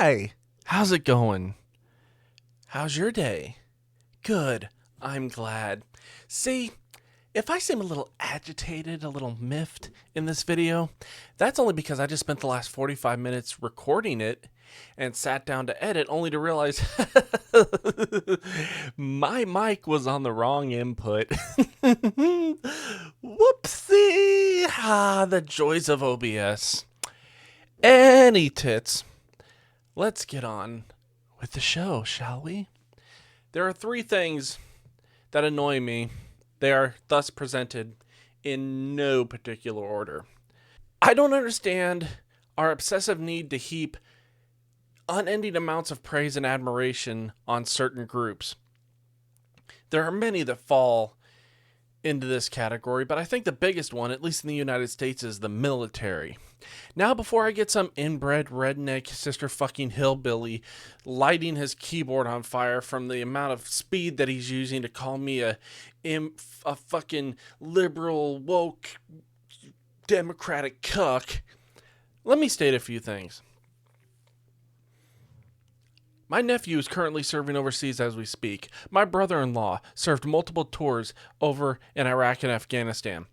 Hi. How's it going? How's your day? Good. I'm glad. See, if I seem a little agitated, a little miffed in this video, that's only because I just spent the last 45 minutes recording it and sat down to edit only to realize my mic was on the wrong input. Whoopsie! Ah, the joys of OBS. Any tits. Let's get on with the show, shall we? There are three things that annoy me. They are thus presented in no particular order. I don't understand our obsessive need to heap unending amounts of praise and admiration on certain groups. There are many that fall into this category, but I think the biggest one, at least in the United States, is the military. Now, before I get some inbred redneck sister fucking hillbilly lighting his keyboard on fire from the amount of speed that he's using to call me a fucking liberal, woke, democratic cuck, let me state a few things. My nephew is currently serving overseas as we speak. My brother-in-law served multiple tours over in Iraq and Afghanistan.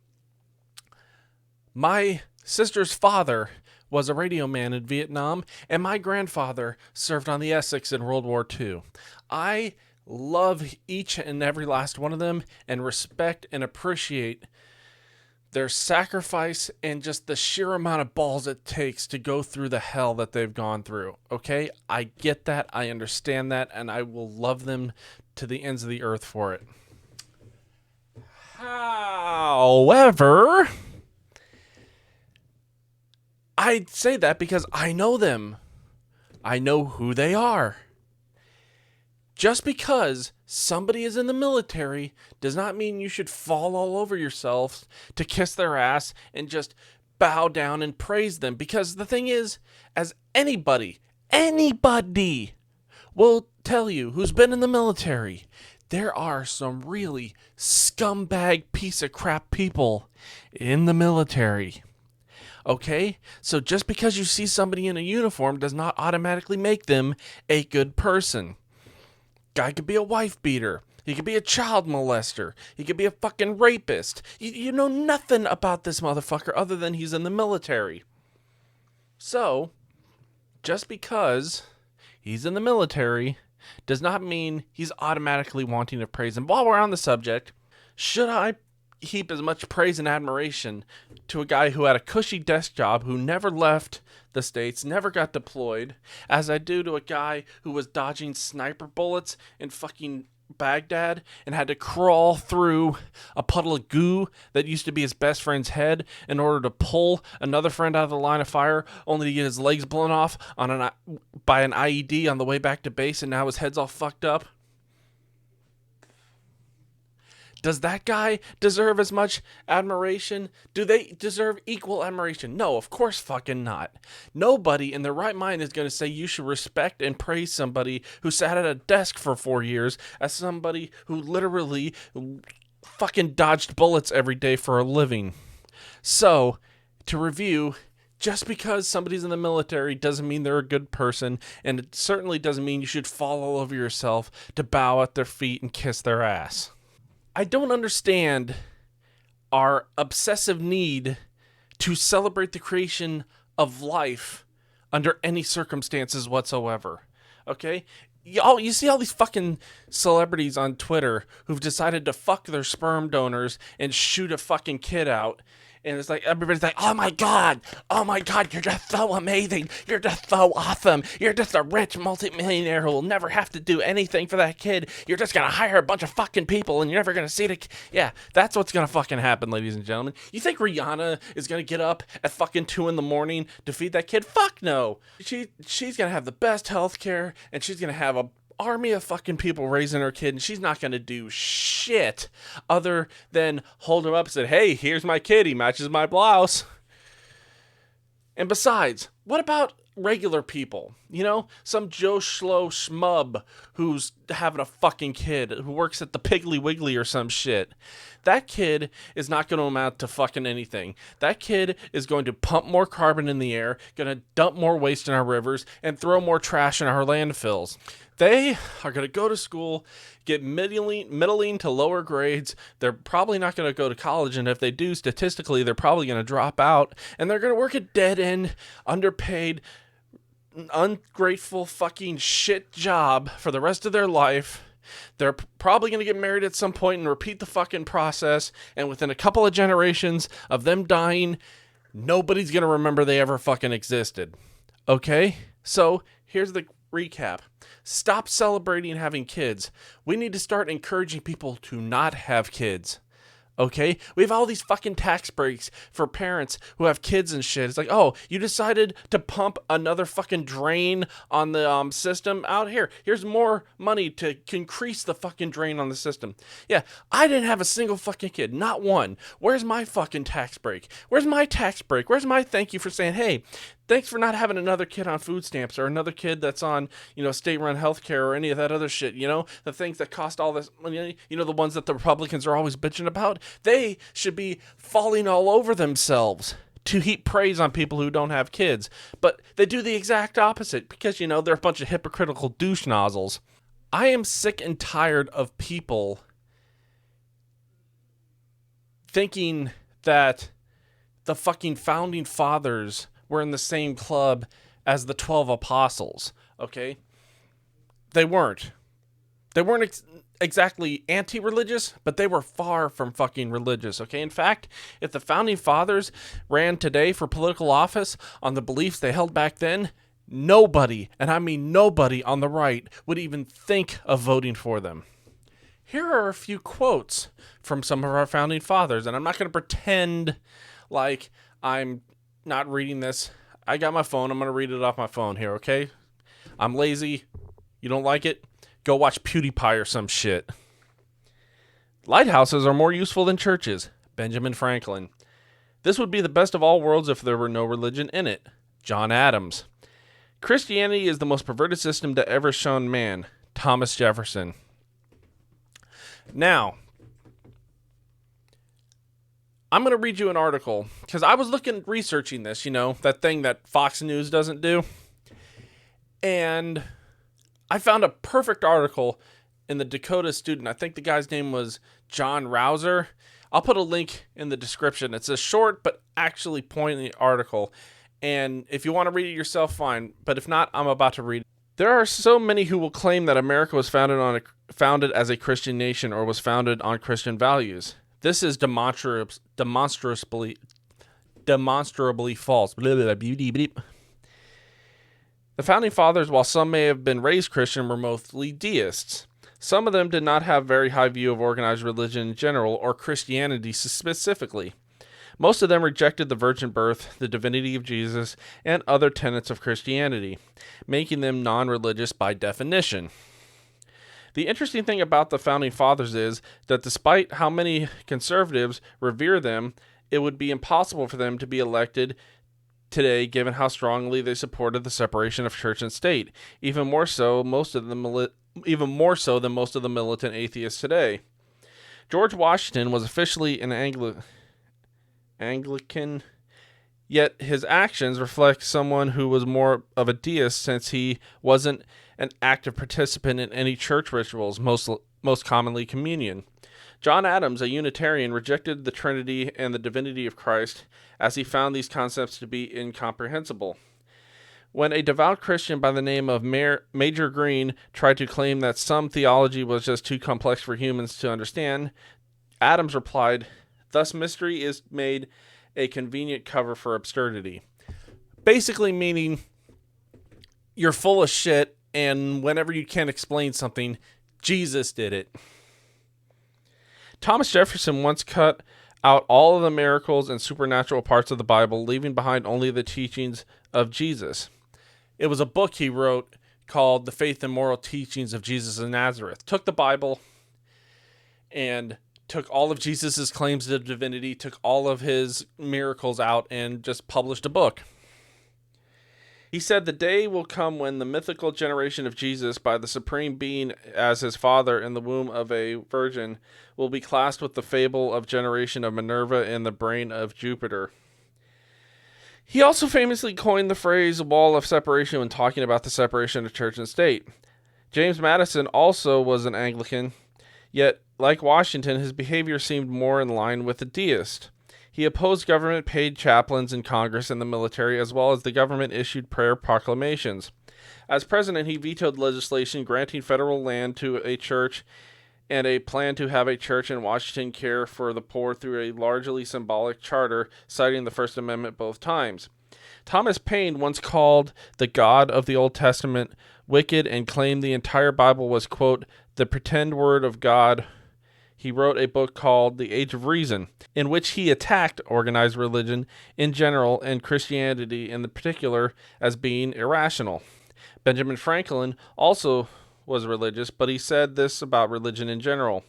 My sister's father was a radio man in Vietnam, and my grandfather served on the Essex in World War II. I love each and every last one of them and respect and appreciate their sacrifice and just the sheer amount of balls it takes to go through the hell that they've gone through. Okay? I get that. I understand that. And I will love them to the ends of the earth for it. However, I say that because I know them. I know who they are. Just because somebody is in the military does not mean you should fall all over yourself to kiss their ass and just bow down and praise them. Because the thing is, as anybody will tell you who's been in the military, there are some really scumbag piece of crap people in the military. Okay? So just because you see somebody in a uniform does not automatically make them a good person. Guy could be a wife beater. He could be a child molester. He could be a fucking rapist. You know nothing about this motherfucker other than he's in the military. So, just because he's in the military does not mean he's automatically wanting to praise him. While we're on the subject, should I heap as much praise and admiration to a guy who had a cushy desk job, who never left the States, never got deployed, as I do to a guy who was dodging sniper bullets in fucking Baghdad and had to crawl through a puddle of goo that used to be his best friend's head in order to pull another friend out of the line of fire, only to get his legs blown off by an IED on the way back to base, and now his head's all fucked up? Does that guy deserve as much admiration? Do they deserve equal admiration? No, of course fucking not. Nobody in their right mind is going to say you should respect and praise somebody who sat at a desk for 4 years as somebody who literally fucking dodged bullets every day for a living. So, to review, just because somebody's in the military doesn't mean they're a good person, and it certainly doesn't mean you should fall all over yourself to bow at their feet and kiss their ass. I don't understand our obsessive need to celebrate the creation of life under any circumstances whatsoever. Okay? You see all these fucking celebrities on Twitter who've decided to fuck their sperm donors and shoot a fucking kid out. And it's like, everybody's like, oh my God, you're just so amazing. You're just so awesome. You're just a rich multimillionaire who will never have to do anything for that kid. You're just going to hire a bunch of fucking people and you're never going to see the Yeah, that's what's going to fucking happen, ladies and gentlemen. You think Rihanna is going to get up at fucking 2 a.m. to feed that kid? Fuck no. She's going to have the best health care, and she's going to have a army of fucking people raising her kid, and she's not going to do shit other than hold him up and say, hey, here's my kid, he matches my blouse. And besides, what about regular people, some Joe Schlo schmub who's having a fucking kid who works at the Piggly Wiggly or some shit. That kid is not going to amount to fucking anything. That kid is going to pump more carbon in the air, going to dump more waste in our rivers, and throw more trash in our landfills. They are going to go to school, get middling to lower grades. They're probably not going to go to college, and if they do, statistically, they're probably going to drop out, and they're going to work a dead-end, underpaid, ungrateful fucking shit job for the rest of their life. They're probably going to get married at some point and repeat the fucking process, and within a couple of generations of them dying, nobody's going to remember they ever fucking existed. Okay? So, here's the recap. Stop celebrating having kids. We need to start encouraging people to not have kids. Okay? We have all these fucking tax breaks for parents who have kids and shit. It's like, oh, you decided to pump another fucking drain on the system out here. Here's more money to increase the fucking drain on the system. Yeah, I didn't have a single fucking kid. Not one. Where's my fucking tax break? Where's my tax break? Where's my thank you for saying, hey, thanks for not having another kid on food stamps or another kid that's on, state-run healthcare or any of that other shit, the things that cost all this money, the ones that the Republicans are always bitching about. They should be falling all over themselves to heap praise on people who don't have kids. But they do the exact opposite because, they're a bunch of hypocritical douche nozzles. I am sick and tired of people thinking that the fucking founding fathers were in the same club as the 12 apostles, okay? They weren't. They weren't exactly anti-religious, but they were far from fucking religious, okay? In fact, if the founding fathers ran today for political office on the beliefs they held back then, nobody, and I mean nobody on the right, would even think of voting for them. Here are a few quotes from some of our founding fathers, and I'm not going to pretend like I'm not reading this. I got my phone. I'm going to read it off my phone here, okay? I'm lazy. You don't like it? Go watch PewDiePie or some shit. Lighthouses are more useful than churches. Benjamin Franklin. This would be the best of all worlds if there were no religion in it. John Adams. Christianity is the most perverted system that ever shown man. Thomas Jefferson. Now, I'm going to read you an article, because I was researching this, that thing that Fox News doesn't do. And I found a perfect article in the Dakota Student. I think the guy's name was John Rouser. I'll put a link in the description. It's a short but actually poignant article. And if you want to read it yourself, fine. But if not, I'm about to read it. There are so many who will claim that America was founded as a Christian nation or was founded on Christian values. This is demonstrably false. The founding fathers, while some may have been raised Christian, were mostly deists. Some of them did not have a very high view of organized religion in general or Christianity specifically. Most of them rejected the virgin birth, the divinity of Jesus, and other tenets of Christianity, making them non-religious by definition. The interesting thing about the founding fathers is that despite how many conservatives revere them, it would be impossible for them to be elected today given how strongly they supported the separation of church and state, even more so than most of the militant atheists today. George Washington was officially an Anglican, yet his actions reflect someone who was more of a deist since he wasn't an active participant in any church rituals, most commonly communion. John Adams, a Unitarian, rejected the Trinity and the divinity of Christ as he found these concepts to be incomprehensible. When a devout Christian by the name of Major Green tried to claim that some theology was just too complex for humans to understand, Adams replied, "Thus mystery is made a convenient cover for absurdity." Basically meaning you're full of shit, and whenever you can't explain something, Jesus did it. Thomas Jefferson once cut out all of the miracles and supernatural parts of the Bible, leaving behind only the teachings of Jesus. It was a book he wrote called The Faith and Moral Teachings of Jesus of Nazareth. Took the Bible and took all of Jesus' claims to divinity, took all of his miracles out, and just published a book. He said the day will come when the mythical generation of Jesus by the Supreme Being as his father in the womb of a virgin will be classed with the fable of generation of Minerva in the brain of Jupiter. He also famously coined the phrase wall of separation when talking about the separation of church and state. James Madison also was an Anglican, yet, like Washington, his behavior seemed more in line with a deist. He opposed government-paid chaplains in Congress and the military, as well as the government-issued prayer proclamations. As president, he vetoed legislation granting federal land to a church and a plan to have a church in Washington care for the poor through a largely symbolic charter, citing the First Amendment both times. Thomas Paine once called the God of the Old Testament wicked and claimed the entire Bible was, quote, the pretend word of God. He wrote a book called The Age of Reason, in which he attacked organized religion in general and Christianity in particular as being irrational. Benjamin Franklin also was religious, but he said this about religion in general.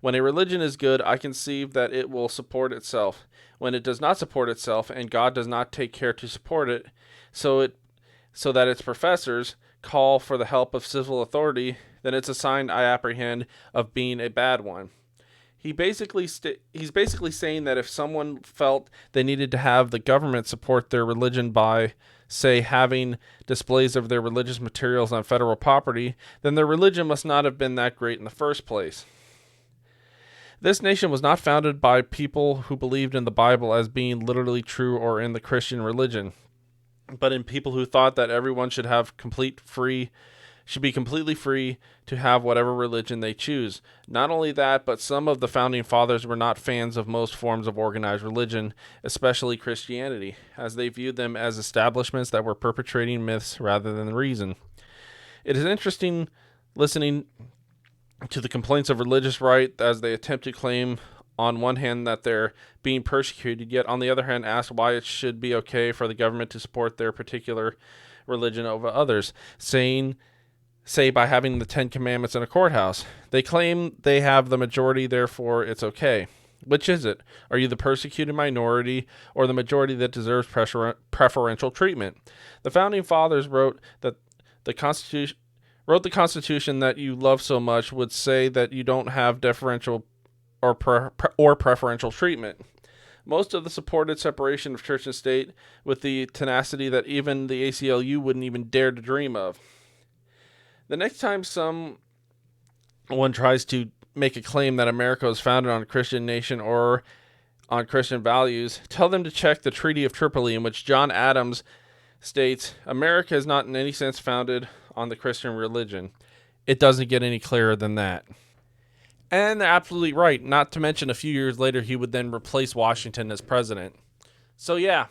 When a religion is good, I conceive that it will support itself. When it does not support itself, and God does not take care to support it, so that its professors call for the help of civil authority, then it's a sign, I apprehend, of being a bad one. He's basically saying that if someone felt they needed to have the government support their religion by, say, having displays of their religious materials on federal property, then their religion must not have been that great in the first place. This nation was not founded by people who believed in the Bible as being literally true or in the Christian religion, but in people who thought that everyone should be completely free to have whatever religion they choose. Not only that, but some of the founding fathers were not fans of most forms of organized religion, especially Christianity, as they viewed them as establishments that were perpetrating myths rather than reason. It is interesting listening to the complaints of religious right as they attempt to claim on one hand that they're being persecuted, yet on the other hand ask why it should be okay for the government to support their particular religion over others, say by having the 10 Commandments in a courthouse. They claim they have the majority, therefore it's okay. Which is it? Are you the persecuted minority or the majority that deserves preferential treatment? The Founding Fathers wrote that the Constitution that you love so much would say that you don't have deferential or preferential treatment. Most of the supported separation of church and state with the tenacity that even the ACLU wouldn't even dare to dream of. The next time someone tries to make a claim that America was founded on a Christian nation or on Christian values, tell them to check the Treaty of Tripoli, in which John Adams states, America is not in any sense founded on the Christian religion. It doesn't get any clearer than that. And they're absolutely right, not to mention a few years later he would then replace Washington as president. So yeah,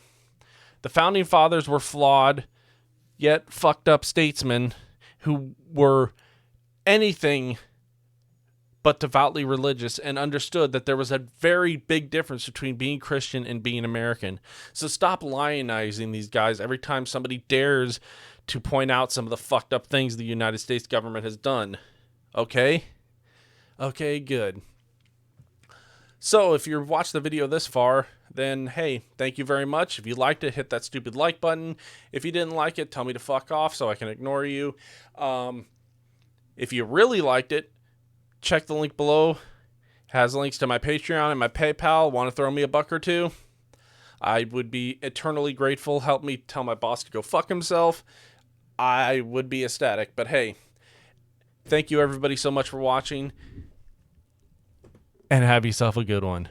the Founding Fathers were flawed, yet fucked up statesmen who were anything but devoutly religious and understood that there was a very big difference between being Christian and being American. So stop lionizing these guys every time somebody dares to point out some of the fucked up things the United States government has done. Okay? Okay, good. So if you've watched the video this far, then hey, thank you very much. If you liked it, hit that stupid like button. If you didn't like it, tell me to fuck off so I can ignore you. If you really liked it, check the link below. It has links to my Patreon and my PayPal. Want to throw me a buck or two? I would be eternally grateful. Help me tell my boss to go fuck himself. I would be ecstatic. But hey, thank you everybody so much for watching. And have yourself a good one.